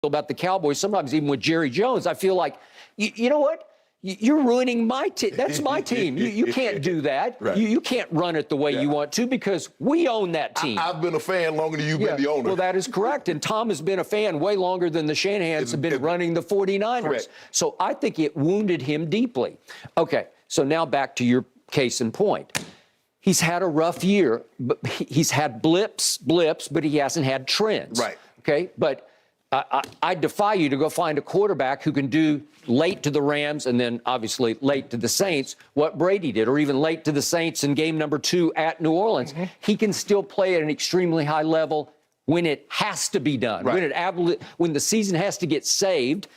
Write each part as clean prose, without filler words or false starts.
about the Cowboys, sometimes even with Jerry Jones, I feel like, you know what? You're ruining my team. That's my team. You can't do that. Right. You can't run it the way you want to because we own that team. I've been a fan longer than you've been the owner. Well, that is correct. And Tom has been a fan way longer than the Shanahans have been running the 49ers. Correct. So I think it wounded him deeply. Okay, so now back to your case in point. He's had a rough year, but he's had blips, but he hasn't had trends. Right. Okay, but I defy you to go find a quarterback who can do late to the Rams and then obviously late to the Saints what Brady did, or even late to the Saints in game number 2 at New Orleans. He can still play at an extremely high level when it has to be done, when the season has to get saved.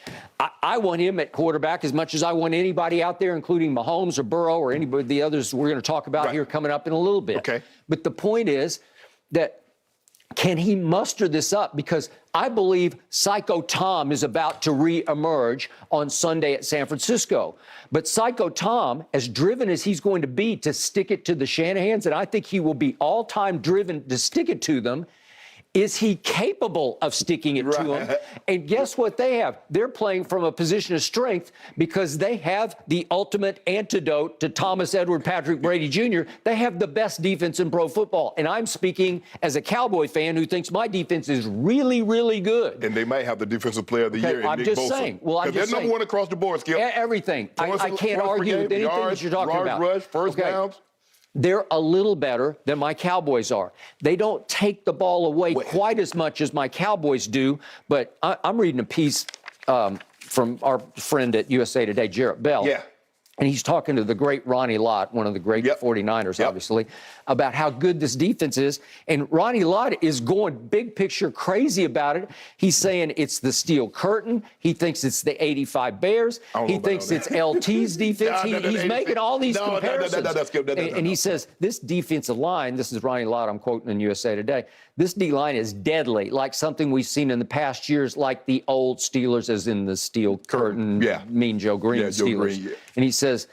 I want him at quarterback as much as I want anybody out there, including Mahomes or Burrow or anybody of the others we're going to talk about here coming up in a little bit. Okay. But the point is that can he muster this up? Because I believe Psycho Tom is about to reemerge on Sunday at San Francisco. But Psycho Tom, as driven as he's going to be to stick it to the Shanahans, and I think he will be all-time driven to stick it to them, is he capable of sticking it to them? And guess what they have? They're playing from a position of strength because they have the ultimate antidote to Thomas Edward Patrick Brady Jr. They have the best defense in pro football. And I'm speaking as a Cowboy fan who thinks my defense is really, really good. And they might have the defensive player of the year in I'm Nick just Bosa. saying. Well, I'm just they're number one across the board, Skip. Everything. I can't argue with anything that you're talking about. Rush, first downs. They're a little better than my Cowboys are. They don't take the ball away quite as much as my Cowboys do, but I'm reading a piece from our friend at USA Today, Jarrett Bell. Yeah. And he's talking to the great Ronnie Lott, one of the great 49ers, obviously, about how good this defense is. And Ronnie Lott is going big picture crazy about it. He's saying it's the steel curtain. He thinks it's the 85 Bears. He thinks it's LT's defense. He's making all these comparisons. And he says, this defensive line, this is Ronnie Lott, I'm quoting in USA Today, this D-line is deadly, like something we've seen in the past years, like the old Steelers, as in the steel curtain, Mean Joe Green Steelers. And he says,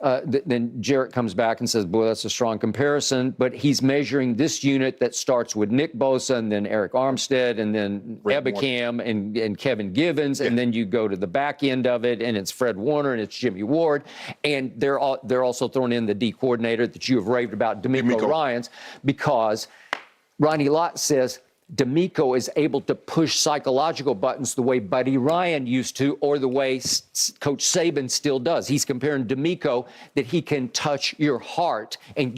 then Jarrett comes back and says, boy, that's a strong comparison. But he's measuring this unit that starts with Nick Bosa and then Eric Armstead and then Ebicam and Kevin Givens. And then you go to the back end of it, and it's Fred Warner and it's Jimmy Ward. And they're also throwing in the D coordinator that you have raved about, D'Amico Ryans, because Ronnie Lott says D'Amico is able to push psychological buttons the way Buddy Ryan used to, or the way Coach Saban still does. He's comparing D'Amico that he can touch your heart and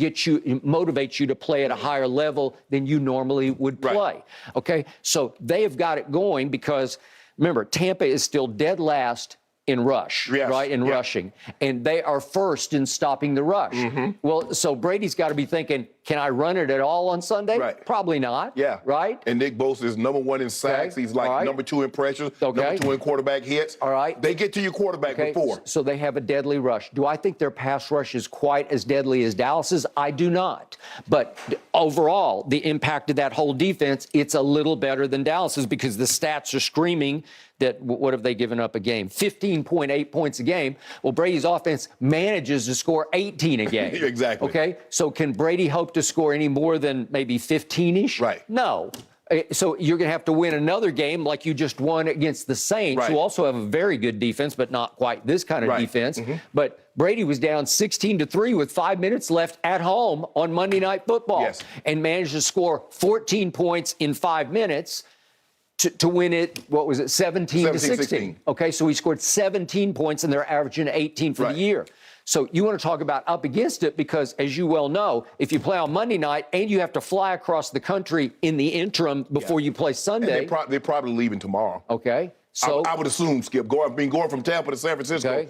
motivate you to play at a higher level than you normally would play. Okay, so they have got it going because, remember, Tampa is still dead last in rush, rushing. And they are first in stopping the rush. Well, so Brady's got to be thinking, can I run it at all on Sunday? Probably not. Right? And Nick Bosa is number 1 in sacks. He's like number 2 in pressures, number 2 in quarterback hits. They get to your quarterback before. So they have a deadly rush. Do I think their pass rush is quite as deadly as Dallas's? I do not. But overall, the impact of that whole defense, it's a little better than Dallas's because the stats are screaming that what have they given up a game? 15.8 points a game. Well, Brady's offense manages to score 18 a game. Exactly. Okay? So can Brady hope to score any more than maybe 15-ish? No. So you're going to have to win another game like you just won against the Saints, who also have a very good defense, but not quite this kind of defense. But Brady was down 16-3 with 5 minutes left at home on Monday Night Football and managed to score 14 points in 5 minutes. To win it, what was it, 17-16? Okay, so he scored 17 points, and they're averaging 18 for the year. So you want to talk about up against it because, as you well know, if you play on Monday night and you have to fly across the country in the interim before you play Sunday. And they're probably leaving tomorrow. Okay. So I would assume, Skip, going from Tampa to San Francisco,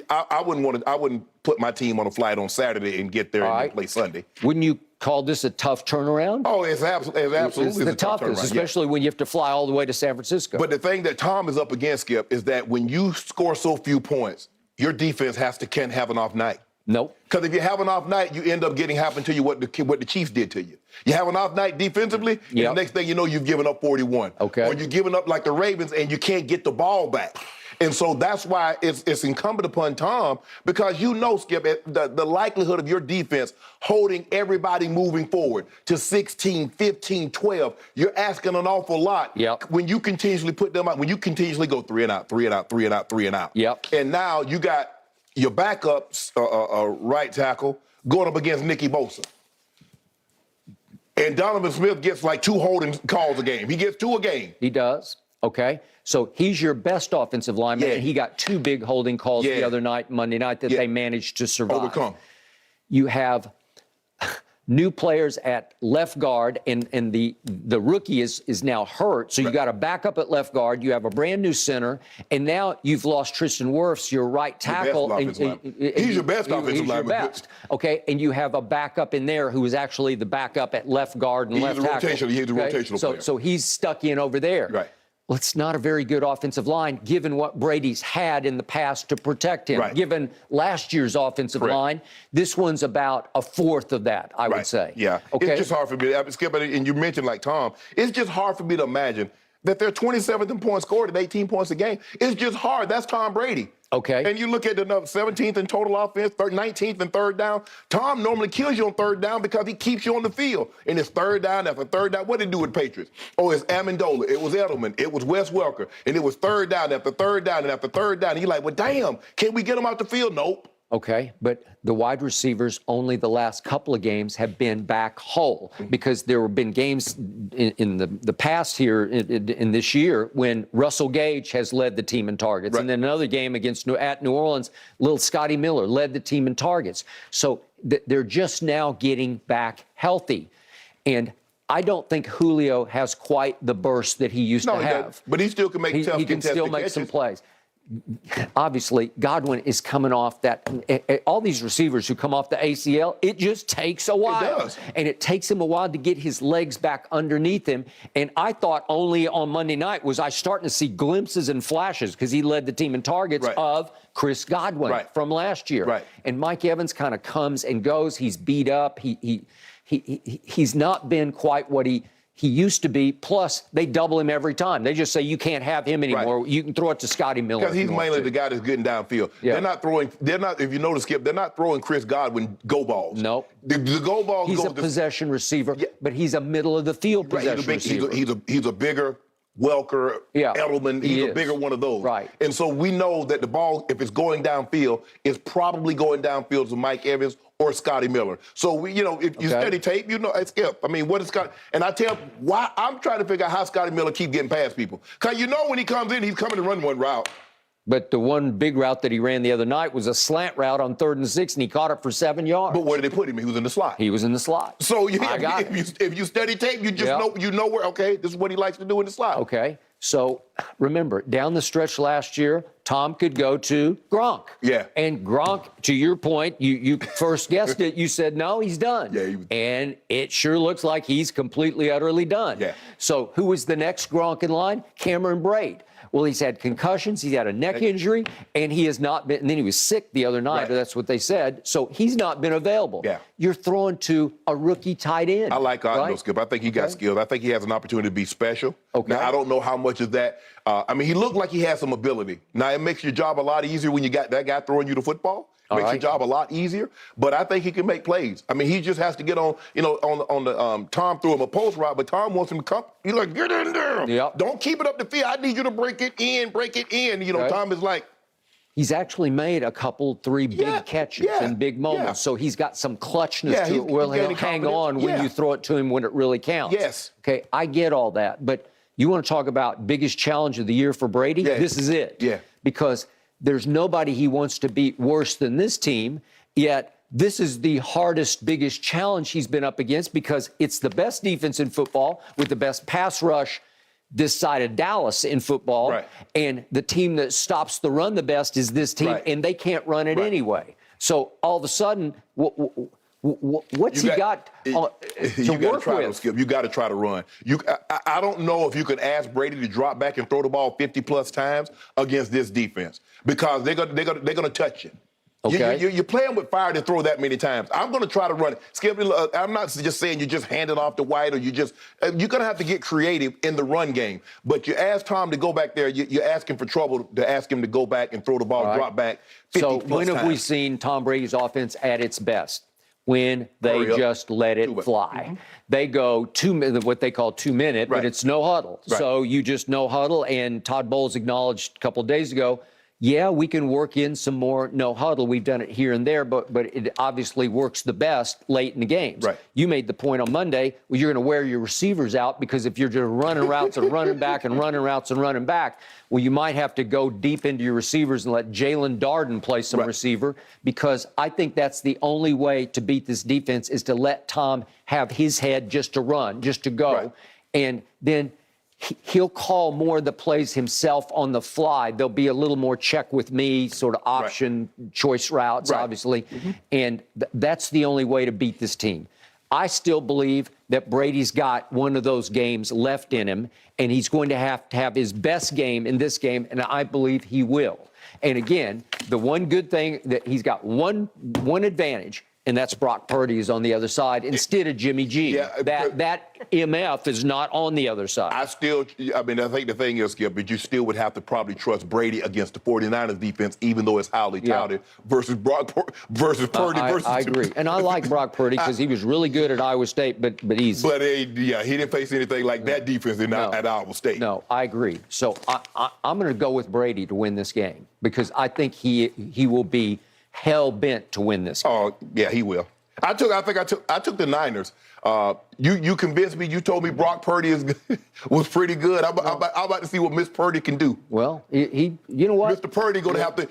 I wouldn't put my team on a flight on Saturday and get there and play Sunday. Wouldn't you call this a tough turnaround? Oh, it's absolutely the toughest, especially when you have to fly all the way to San Francisco. But the thing that Tom is up against, Skip, is that when you score so few points, your defense can't have an off night. Nope. Because if you have an off night, you end up happen to you what the Chiefs did to you. You have an off night defensively, and the next thing you know, you've given up 41. Okay. Or you're giving up like the Ravens, and you can't get the ball back. And so that's why it's incumbent upon Tom, because you know, Skip, the likelihood of your defense holding everybody moving forward to 16, 15, 12, you're asking an awful lot when you continuously put them out, when you continuously go 3 and out, 3 and out, 3 and out, 3 and out. Yep. And now you got your backup right tackle going up against Nicky Bosa. And Donovan Smith gets like 2 holding calls a game. He gets 2 a game. He does. Okay. So he's your best offensive lineman, and he got 2 big holding calls the other night, Monday night, that they managed to survive. Overcome. You have new players at left guard, and the rookie is now hurt. So you got a backup at left guard. You have a brand new center, and now you've lost Tristan Wirfs, your right tackle. He's your best offensive lineman. Okay, and you have a backup in there who is actually the backup at left guard and left tackle. He's a rotational player. So he's stuck in over there. Right. Well, it's not a very good offensive line, given what Brady's had in the past to protect him. Right. Given last year's offensive line, this one's about a fourth of that, I would say. Yeah. Okay. It's just hard for me to, Skip, and you mentioned like Tom, it's just hard for me to imagine that they're 27th in points scored at 18 points a game. It's just hard. That's Tom Brady. Okay. And you look at the 17th in total offense, 19th in third down. Tom normally kills you on third down because he keeps you on the field. And it's third down after third down. What did he do with the Patriots? Oh, it's Amendola. It was Edelman. It was Wes Welker. And it was third down after third down and after third down. And you're like, well, damn, can we get him out the field? Nope. Okay, but the wide receivers only the last couple of games have been back whole, because there have been games in the past here in this year when Russell Gage has led the team in targets. And then another game at New Orleans, little Scotty Miller led the team in targets. So they're just now getting back healthy. And I don't think Julio has quite the burst that he used to have. But he still can make tough He can still make some plays. Obviously, Godwin is coming off that. All these receivers who come off the ACL, it just takes a while. It does. And it takes him a while to get his legs back underneath him. And I thought only on Monday night was I starting to see glimpses and flashes, because he led the team in targets of Chris Godwin from last year. And Mike Evans kind of comes and goes. He's beat up. He's not been quite what he used to be. Plus, they double him every time. They just say, you can't have him anymore. You can throw it to Scotty Miller. Because he's mainly the guy that's getting downfield. They're not, if you notice, Skip, they're not throwing Chris Godwin go balls. No. The go balls He's a possession receiver, but he's a middle of the field possession receiver. He's a bigger Welker, Edelman, he's a bigger one of those. And so we know that the ball, if it's going downfield, is probably going downfield to Mike Evans or Scotty Miller. So, if you study tape, it's Skip. I mean, what is Scotty? And I tell why I'm trying to figure out how Scotty Miller keep getting past people. Because when he comes in, he's coming to run one route. But the one big route that he ran the other night was a slant route on 3rd and 6, and he caught it for 7 yards. But where did they put him? He was in the slot. He was in the slot. So if you study tape, you just know where, this is what he likes to do in the slot. Okay. So remember, down the stretch last year, Tom could go to Gronk. Yeah. And Gronk, to your point, you first guessed it. You said, no, he's done. Yeah. And it sure looks like he's completely, utterly done. Yeah. So who was the next Gronk in line? Cameron Brate. Well, he's had concussions, he's had a neck injury, and he has not been, and then he was sick the other night, or that's what they said, so he's not been available. Yeah. You're throwing to a rookie tight end. I like Skip. I think he got skills. I think he has an opportunity to be special. Okay. Now, I don't know how much of that. He looked like he had some ability. Now, it makes your job a lot easier when you got that guy throwing you the football. Makes your job a lot easier, but I think he can make plays. I mean, he just has to get on, on the Tom threw him a post route, but Tom wants him to come. He's like, get in there. Yep. Don't keep it up the field. I need you to break it in. Tom is like. He's actually made a couple, 3 big catches and big moments, so he's got some clutchness to it where he'll hang on when you throw it to him when it really counts. Yes. Okay, I get all that, but you want to talk about biggest challenge of the year for Brady? Yeah. This is it. Yeah. Because there's nobody he wants to beat worse than this team, yet this is the hardest, biggest challenge he's been up against, because it's the best defense in football with the best pass rush this side of Dallas in football, and the team that stops the run the best is this team, and they can't run it anyway. So all of a sudden, what's he got to work with? Skip. You got to try to run. I don't know if you could ask Brady to drop back and throw the ball 50-plus times against this defense, because they're going to touch you. Okay. You're playing with fire to throw that many times. I'm going to try to run it. Skip, I'm not just saying you just hand it off to White or you're going to have to get creative in the run game. But you ask Tom to go back there, you're asking for trouble to ask him to go back and throw the ball, drop back 50 So plus when have times. we seen Tom Brady's offense at its best? When they just let it fly. Mm-hmm. They go what they call 2 minute, but it's no huddle. Right. So you just no huddle. And Todd Bowles acknowledged a couple of days ago, yeah, we can work in some more no huddle. We've done it here and there, but it obviously works the best late in the games. Right. You made the point on Monday, well, you're going to wear your receivers out because if you're just running routes and running back and running routes and running back, well, you might have to go deep into your receivers and let Jalen Darden play some receiver, because I think that's the only way to beat this defense is to let Tom have his head just to run, just to go. Right. And then he'll call more of the plays himself on the fly. There'll be a little more check with me, sort of option choice routes, obviously. And that's the only way to beat this team. I still believe that Brady's got one of those games left in him, and he's going to have his best game in this game, and I believe he will. And again, the one good thing that he's got one advantage, and that's Brock Purdy is on the other side instead of Jimmy G. Yeah, that MF is not on the other side. I think the thing is, Skip, but you still would have to probably trust Brady against the 49ers defense, even though it's highly touted, versus versus Purdy. I agree. And I like Brock Purdy because he was really good at Iowa State, but easy. But he didn't face anything like that defense at Iowa State. No, I agree. So I'm going to go with Brady to win this game because I think he will be hell-bent to win this game. Oh, yeah, he will. I took the Niners. You convinced me. You told me Brock Purdy was pretty good. I'm about to see what Miss Purdy can do. Well, you know what? Mr. Purdy going to have to.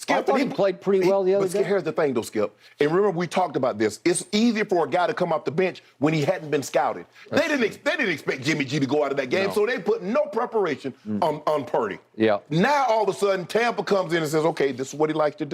I thought he played pretty well the other day. Here's the thing, though, Skip. And remember, we talked about this. It's easier for a guy to come off the bench when he hadn't been scouted. They didn't expect Jimmy G to go out of that game, so they put no preparation on Purdy. Yeah. Now all of a sudden, Tampa comes in and says, "Okay, this is what he likes to do."